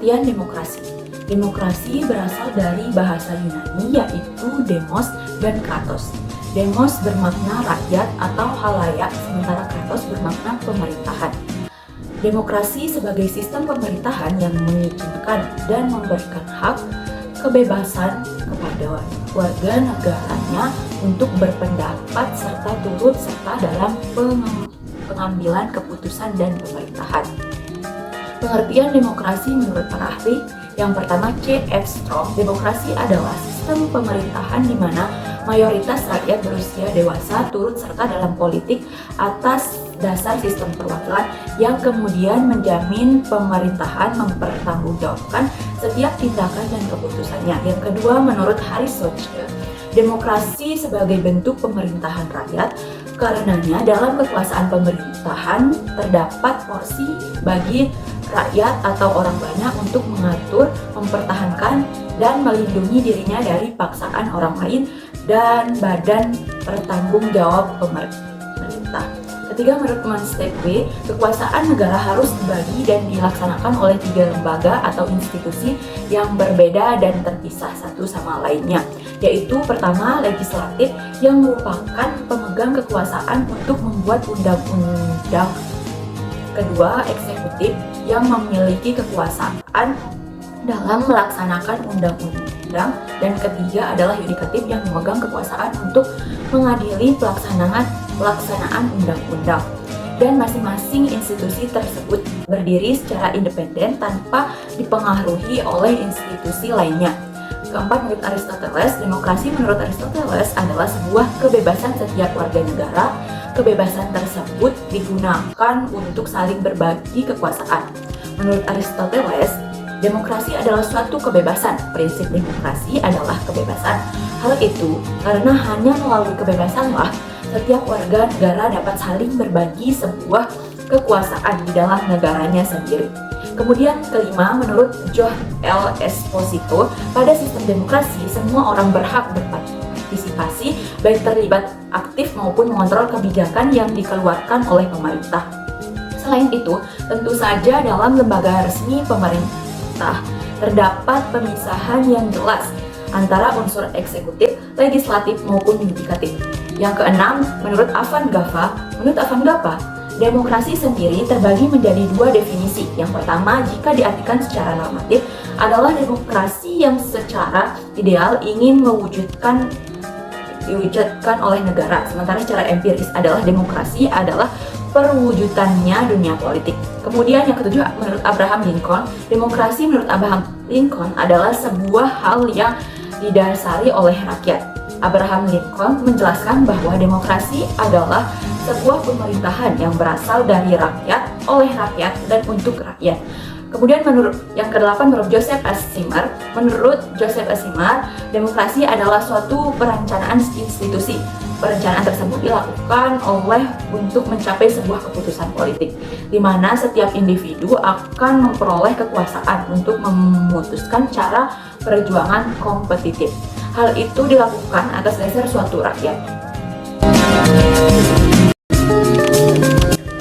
Pengertian demokrasi. Demokrasi berasal dari bahasa Yunani yaitu demos dan kratos. Demos bermakna rakyat atau halayak, sementara kratos bermakna pemerintahan. Demokrasi sebagai sistem pemerintahan yang mengizinkan dan memberikan hak kebebasan kepada warga negaranya untuk berpendapat serta turut serta dalam pengambilan keputusan dan pemerintahan. Pengertian demokrasi menurut para ahli, yang pertama C.F. Strong, demokrasi adalah sistem pemerintahan di mana mayoritas rakyat berusia dewasa turut serta dalam politik atas dasar sistem perwakilan yang kemudian menjamin pemerintahan mempertanggungjawabkan setiap tindakan dan keputusannya. Yang kedua, menurut Harris Socha, demokrasi sebagai bentuk pemerintahan rakyat, karenanya dalam kekuasaan pemerintahan terdapat porsi bagi rakyat atau orang banyak untuk mengatur, mempertahankan, dan melindungi dirinya dari paksaan orang lain dan badan bertanggung jawab pemerintah. Ketiga, menurut Monsteque, kekuasaan negara harus dibagi dan dilaksanakan oleh 3 lembaga atau institusi yang berbeda dan terpisah satu sama lainnya, yaitu pertama, legislatif yang merupakan pemegang kekuasaan untuk membuat undang-undang. Kedua, eksekutif yang memiliki kekuasaan dalam melaksanakan undang-undang, dan ketiga adalah yudikatif yang memegang kekuasaan untuk mengadili pelaksanaan undang-undang. Dan masing-masing institusi tersebut berdiri secara independen tanpa dipengaruhi oleh institusi lainnya. Keempat, menurut Aristoteles, demokrasi menurut Aristoteles adalah sebuah kebebasan setiap warga negara. Kebebasan tersebut digunakan untuk saling berbagi kekuasaan. Menurut Aristoteles, demokrasi adalah suatu kebebasan. Prinsip demokrasi adalah kebebasan. Hal itu karena hanya melalui kebebasanlah setiap warga negara dapat saling berbagi sebuah kekuasaan di dalam negaranya sendiri. Kemudian kelima, menurut Joel Esposito, pada sistem demokrasi semua orang berhak berpartisipasi, baik terlibat aktif maupun mengontrol kebijakan yang dikeluarkan oleh pemerintah. Selain itu, tentu saja dalam lembaga resmi pemerintah terdapat pemisahan yang jelas antara unsur eksekutif, legislatif maupun yudikatif. Yang keenam, menurut Avan Gava, demokrasi sendiri terbagi menjadi 2 definisi. Yang pertama, jika diartikan secara normatif, adalah demokrasi yang secara ideal ingin diwujudkan oleh negara. Sementara secara empiris adalah demokrasi adalah perwujudannya dunia politik. Kemudian yang ketujuh, menurut Abraham Lincoln, demokrasi menurut Abraham Lincoln adalah sebuah hal yang didasari oleh rakyat. Abraham Lincoln menjelaskan bahwa demokrasi adalah sebuah pemerintahan yang berasal dari rakyat, oleh rakyat, dan untuk rakyat. Kemudian menurut yang ke-8, menurut Joseph S. Simard, demokrasi adalah suatu perencanaan institusi. Perencanaan tersebut dilakukan untuk mencapai sebuah keputusan politik, di mana setiap individu akan memperoleh kekuasaan untuk memutuskan cara perjuangan kompetitif. Hal itu dilakukan atas dasar suatu rakyat.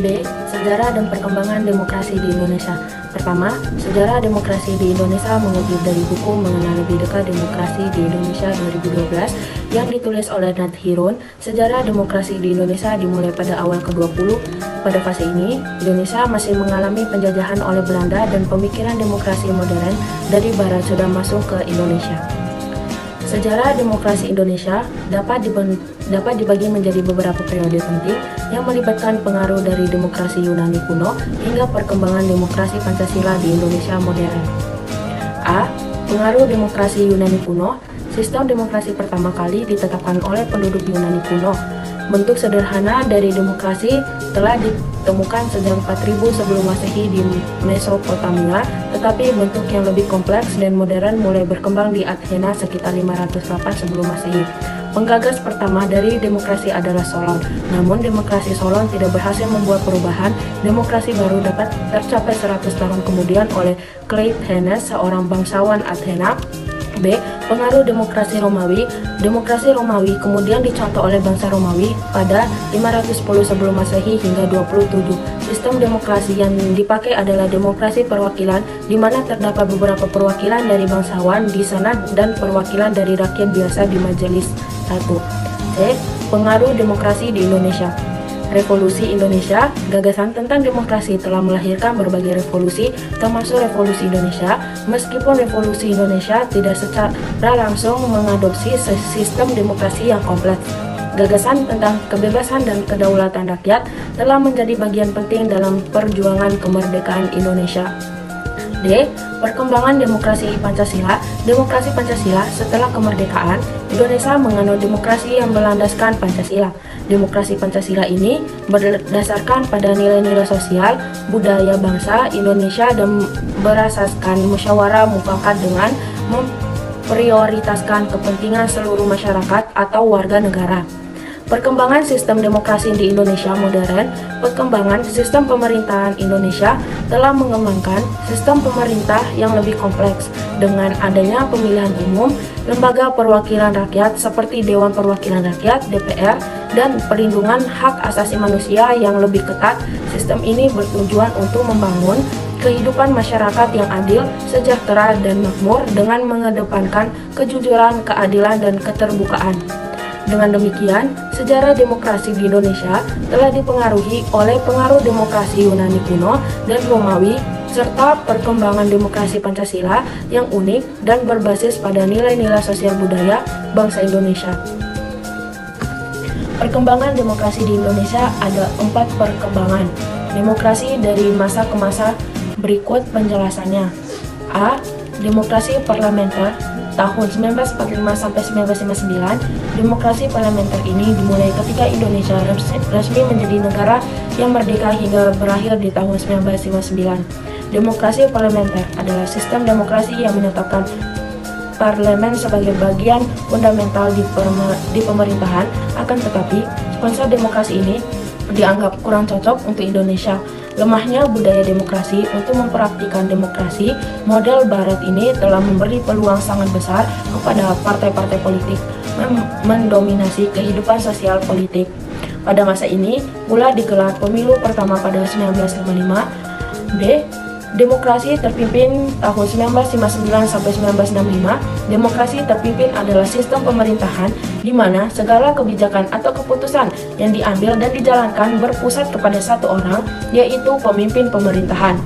B. Sejarah dan perkembangan demokrasi di Indonesia. Pertama, sejarah demokrasi di Indonesia mengutip dari buku Mengenal Lebih Dekat Demokrasi di Indonesia 2012 yang ditulis oleh Nat Hirun. Sejarah demokrasi di Indonesia dimulai pada awal ke-20. Pada fase ini, Indonesia masih mengalami penjajahan oleh Belanda dan pemikiran demokrasi modern dari Barat sudah masuk ke Indonesia. Sejarah demokrasi Indonesia dapat dibagi menjadi beberapa periode penting yang melibatkan pengaruh dari demokrasi Yunani kuno hingga perkembangan demokrasi Pancasila di Indonesia modern. A. Pengaruh demokrasi Yunani kuno. Sistem demokrasi pertama kali ditetapkan oleh penduduk Yunani kuno. Bentuk sederhana dari demokrasi telah ditemukan sejak 4000 sebelum Masehi di Mesopotamia, tetapi bentuk yang lebih kompleks dan modern mulai berkembang di Athena sekitar 508 sebelum Masehi. Penggagas pertama dari demokrasi adalah Solon. Namun demokrasi Solon tidak berhasil membuat perubahan. Demokrasi baru dapat tercapai 100 tahun kemudian oleh Cleisthenes, seorang bangsawan Athena. B. Pengaruh demokrasi Romawi. Demokrasi Romawi kemudian dicontoh oleh bangsa Romawi pada 510 sebelum Masehi hingga 27. Sistem demokrasi yang dipakai adalah demokrasi perwakilan, di mana terdapat beberapa perwakilan dari bangsawan di sana dan perwakilan dari rakyat biasa di majelis 1. C. Pengaruh demokrasi di Indonesia. Revolusi Indonesia. Gagasan tentang demokrasi telah melahirkan berbagai revolusi, termasuk revolusi Indonesia. Meskipun revolusi Indonesia tidak secara langsung mengadopsi sistem demokrasi yang kompleks, gagasan tentang kebebasan dan kedaulatan rakyat telah menjadi bagian penting dalam perjuangan kemerdekaan Indonesia. D. Perkembangan demokrasi Pancasila. Demokrasi Pancasila. Setelah kemerdekaan, Indonesia menganut demokrasi yang berlandaskan Pancasila. Demokrasi Pancasila ini berdasarkan pada nilai-nilai sosial, budaya bangsa Indonesia dan berasaskan musyawarah mufakat dengan memprioritaskan kepentingan seluruh masyarakat atau warga negara. Perkembangan sistem demokrasi di Indonesia modern. Perkembangan sistem pemerintahan Indonesia telah mengembangkan sistem pemerintah yang lebih kompleks dengan adanya pemilihan umum, lembaga perwakilan rakyat seperti Dewan Perwakilan Rakyat (DPR), dan perlindungan hak asasi manusia yang lebih ketat. Sistem ini bertujuan untuk membangun kehidupan masyarakat yang adil, sejahtera, dan makmur dengan mengedepankan kejujuran, keadilan, dan keterbukaan. Dengan demikian, sejarah demokrasi di Indonesia telah dipengaruhi oleh pengaruh demokrasi Yunani kuno dan Romawi, serta perkembangan demokrasi Pancasila yang unik dan berbasis pada nilai-nilai sosial budaya bangsa Indonesia. Perkembangan demokrasi di Indonesia ada 4 perkembangan demokrasi dari masa ke masa. Berikut penjelasannya. A. Demokrasi parlementer. Tahun 1945 sampai 1959, demokrasi parlementer ini dimulai ketika Indonesia resmi menjadi negara yang merdeka hingga berakhir di tahun 1959. Demokrasi parlementer adalah sistem demokrasi yang menetapkan parlemen sebagai bagian fundamental di pemerintahan. Akan tetapi, konsep demokrasi ini dianggap kurang cocok untuk Indonesia. Lemahnya budaya demokrasi untuk mempraktikkan demokrasi model barat ini telah memberi peluang sangat besar kepada partai-partai politik mendominasi kehidupan sosial politik. Pada masa ini, pula digelar pemilu pertama pada 1955. B. Demokrasi terpimpin tahun 1959 sampai 1965. Demokrasi terpimpin adalah sistem pemerintahan di mana segala kebijakan atau keputusan yang diambil dan dijalankan berpusat kepada satu orang, yaitu pemimpin pemerintahan.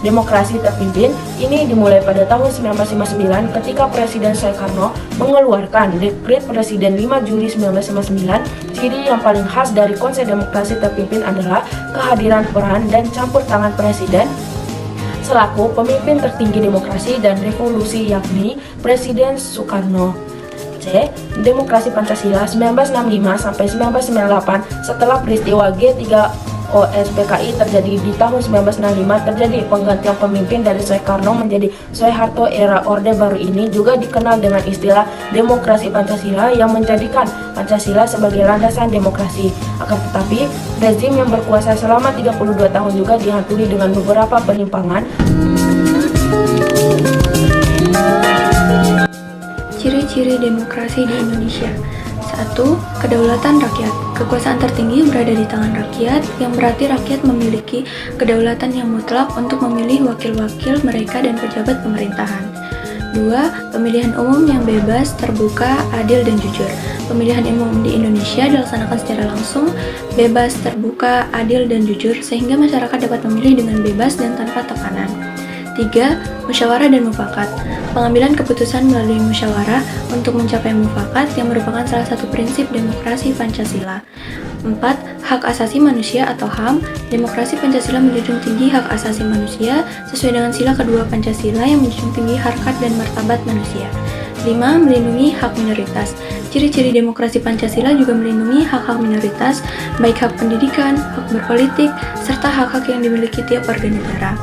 Demokrasi terpimpin ini dimulai pada tahun 1959 ketika Presiden Soekarno mengeluarkan Dekret Presiden 5 Juli 1959. Ciri yang paling khas dari konsep demokrasi terpimpin adalah kehadiran peran dan campur tangan Presiden selaku pemimpin tertinggi demokrasi dan revolusi, yakni Presiden Soekarno. C. Demokrasi Pancasila 1965 sampai 1998. Setelah peristiwa G3OSPKI terjadi di tahun 1965, terjadi penggantian pemimpin dari Soekarno menjadi Soeharto. Era Orde Baru ini juga dikenal dengan istilah demokrasi Pancasila yang menjadikan Pancasila sebagai landasan demokrasi. Akan tetapi, rezim yang berkuasa selama 32 tahun juga dihantui dengan beberapa penyimpangan. Ciri-ciri demokrasi di Indonesia. 1. Kedaulatan rakyat. Kekuasaan tertinggi berada di tangan rakyat, yang berarti rakyat memiliki kedaulatan yang mutlak untuk memilih wakil-wakil mereka dan pejabat pemerintahan. 2. Pemilihan umum yang bebas, terbuka, adil, dan jujur. Pemilihan umum di Indonesia dilaksanakan secara langsung, bebas, terbuka, adil, dan jujur, sehingga masyarakat dapat memilih dengan bebas dan tanpa tekanan. 3. Musyawarah dan mufakat. Pengambilan keputusan melalui musyawarah untuk mencapai mufakat yang merupakan salah satu prinsip demokrasi Pancasila. 4. Hak asasi manusia atau HAM. Demokrasi Pancasila menjunjung tinggi hak asasi manusia sesuai dengan sila kedua Pancasila yang menjunjung tinggi harkat dan martabat manusia. 5. Melindungi hak minoritas. Ciri-ciri demokrasi Pancasila juga melindungi hak-hak minoritas, baik hak pendidikan, hak berpolitik, serta hak-hak yang dimiliki tiap warga negara.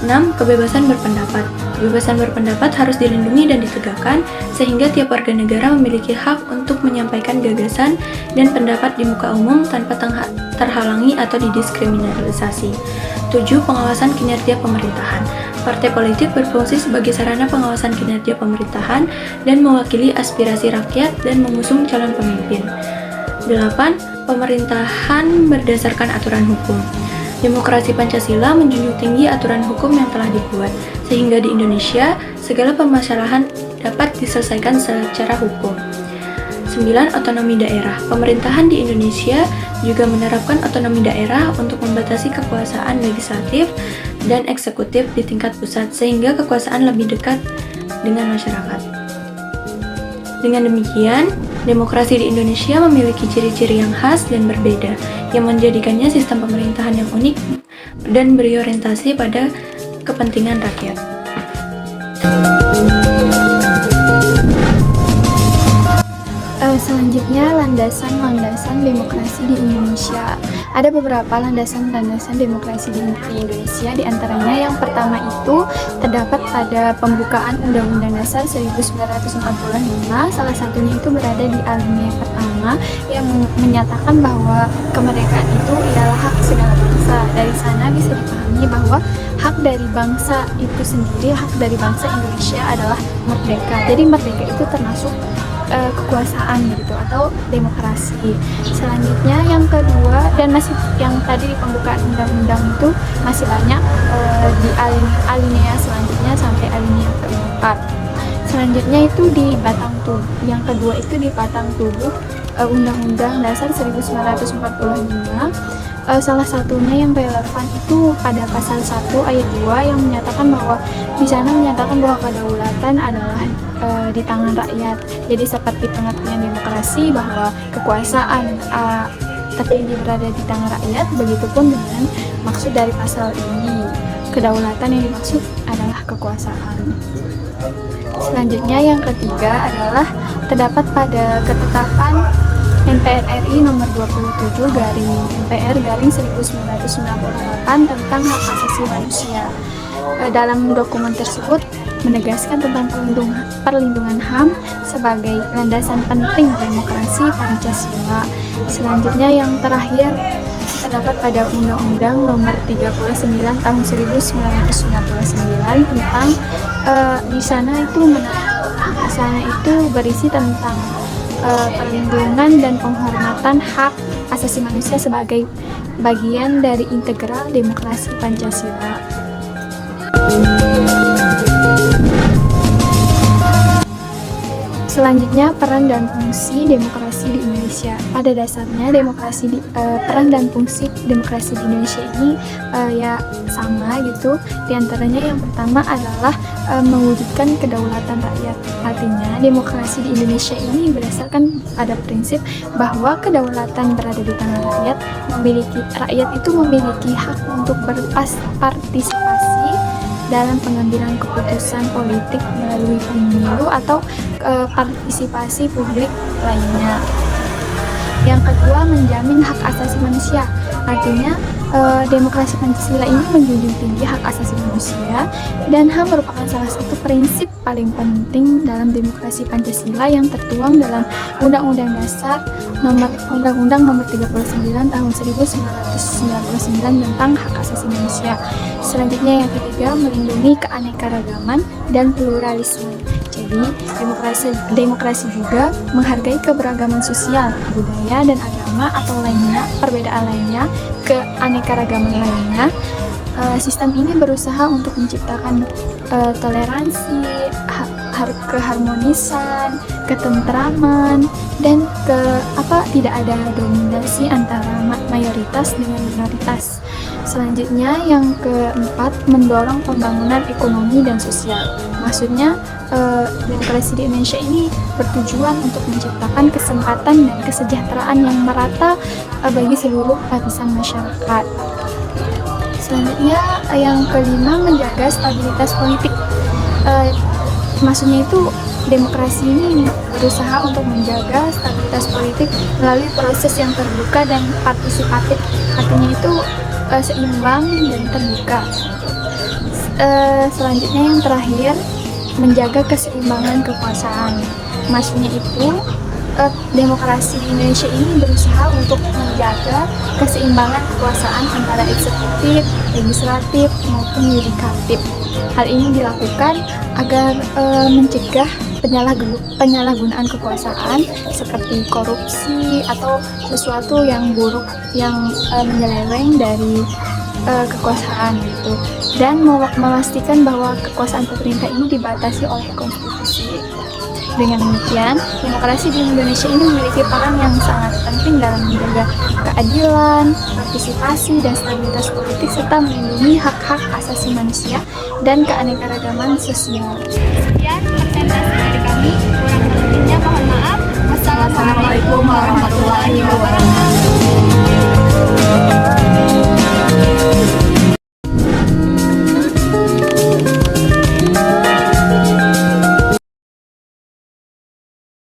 6. Kebebasan berpendapat. Kebebasan berpendapat harus dilindungi dan ditegakkan, sehingga tiap warga negara memiliki hak untuk menyampaikan gagasan dan pendapat di muka umum tanpa terhalangi atau didiskriminalisasi. 7. Pengawasan kinerja pemerintahan. Partai politik berfungsi sebagai sarana pengawasan kinerja pemerintahan dan mewakili aspirasi rakyat dan mengusung calon pemimpin. 8. Pemerintahan berdasarkan aturan hukum. Demokrasi Pancasila menjunjung tinggi aturan hukum yang telah dibuat, sehingga di Indonesia segala permasalahan dapat diselesaikan secara hukum. 9. Otonomi daerah. Pemerintahan di Indonesia juga menerapkan otonomi daerah untuk membatasi kekuasaan legislatif dan eksekutif di tingkat pusat, sehingga kekuasaan lebih dekat dengan masyarakat. Dengan demikian, demokrasi di Indonesia memiliki ciri-ciri yang khas dan berbeda, yang menjadikannya sistem pemerintahan yang unik dan berorientasi pada kepentingan rakyat. Selanjutnya, landasan-landasan demokrasi di Indonesia. Ada beberapa landasan-landasan demokrasi di Indonesia, di antaranya yang pertama itu terdapat pada pembukaan Undang-Undang Dasar 1945, salah satunya itu berada di alinea pertama yang menyatakan bahwa kemerdekaan itu ialah hak segala bangsa. Dari sana bisa dipahami bahwa hak dari bangsa itu sendiri, hak dari bangsa Indonesia adalah merdeka. Jadi merdeka itu termasuk kekuasaan gitu atau demokrasi. Selanjutnya yang kedua, dan masih yang tadi di pembukaan undang-undang itu masih banyak di alinea selanjutnya sampai alinea keempat. Selanjutnya itu di batang tubuh. Yang kedua itu di batang tubuh Undang-Undang Dasar 1945. Salah satunya yang relevan itu pada pasal 1 ayat 2 yang menyatakan bahwa di sana menyatakan bahwa kedaulatan adalah di tangan rakyat. Jadi seperti pengertian demokrasi bahwa kekuasaan tertinggi berada di tangan rakyat, begitupun dengan maksud dari pasal ini. Kedaulatan yang dimaksud adalah kekuasaan. Selanjutnya yang ketiga adalah terdapat pada ketetapan MPR RI nomor 27 garing MPR garing 1998 tentang hak asasi manusia. Dalam dokumen tersebut menegaskan tentang perlindungan HAM sebagai landasan penting demokrasi Pancasila. Selanjutnya yang terakhir terdapat pada Undang-Undang nomor 39 tahun 1999 tentang di sana itu berisi tentang perlindungan dan penghormatan hak asasi manusia sebagai bagian dari integral demokrasi Pancasila. Selanjutnya, peran dan fungsi demokrasi di Indonesia. Pada dasarnya, peran dan fungsi demokrasi di Indonesia ini ya sama gitu. Di antaranya yang pertama adalah mewujudkan kedaulatan rakyat. Artinya, demokrasi di Indonesia ini berdasarkan pada prinsip bahwa kedaulatan berada di tangan rakyat. Rakyat itu memiliki hak untuk berpartisipasi dalam pengambilan keputusan politik melalui pemilu atau partisipasi publik lainnya. Yang kedua, menjamin hak asasi manusia. Artinya, demokrasi Pancasila ini menjunjung tinggi hak asasi manusia, dan HAM merupakan salah satu prinsip paling penting dalam demokrasi Pancasila yang tertuang dalam Undang-Undang Dasar Undang-Undang nomor 39 tahun 1999 tentang hak asasi manusia. Selanjutnya yang ketiga, melindungi keanekaragaman dan pluralisme. Jadi, demokrasi juga menghargai keberagaman sosial, budaya, dan agama atau perbedaan lainnya, keanekaragaman lainnya. Sistem ini berusaha untuk menciptakan toleransi, keharmonisan, ketentraman, dan tidak ada dominasi antara mayoritas dengan minoritas. Selanjutnya yang keempat, mendorong pembangunan ekonomi dan sosial. Maksudnya demokrasi di Indonesia ini bertujuan untuk menciptakan kesempatan dan kesejahteraan yang merata bagi seluruh lapisan masyarakat. Selanjutnya yang kelima, menjaga stabilitas politik. Maksudnya itu demokrasi ini berusaha untuk menjaga stabilitas politik melalui proses yang terbuka dan partisipatif. Artinya itu seimbang dan terbuka. Selanjutnya yang terakhir, menjaga keseimbangan kekuasaan. Maksudnya itu, demokrasi di Indonesia ini berusaha untuk menjaga keseimbangan kekuasaan antara eksekutif, legislatif, maupun yudikatif. Hal ini dilakukan agar mencegah penyalahgunaan kekuasaan seperti korupsi atau sesuatu yang buruk yang menyeleweng dari kekuasaan gitu, dan memastikan bahwa kekuasaan pemerintah ini dibatasi oleh konstitusi. Dengan demikian, demokrasi di Indonesia ini memiliki peran yang sangat penting dalam menjaga keadilan, partisipasi, dan stabilitas politik, serta melindungi hak-hak asasi manusia dan keanekaragaman sosial. Sekian presentasi dari kami. Kurang lebihnya mohon maaf. Wassalamualaikum warahmatullahi wabarakatuh.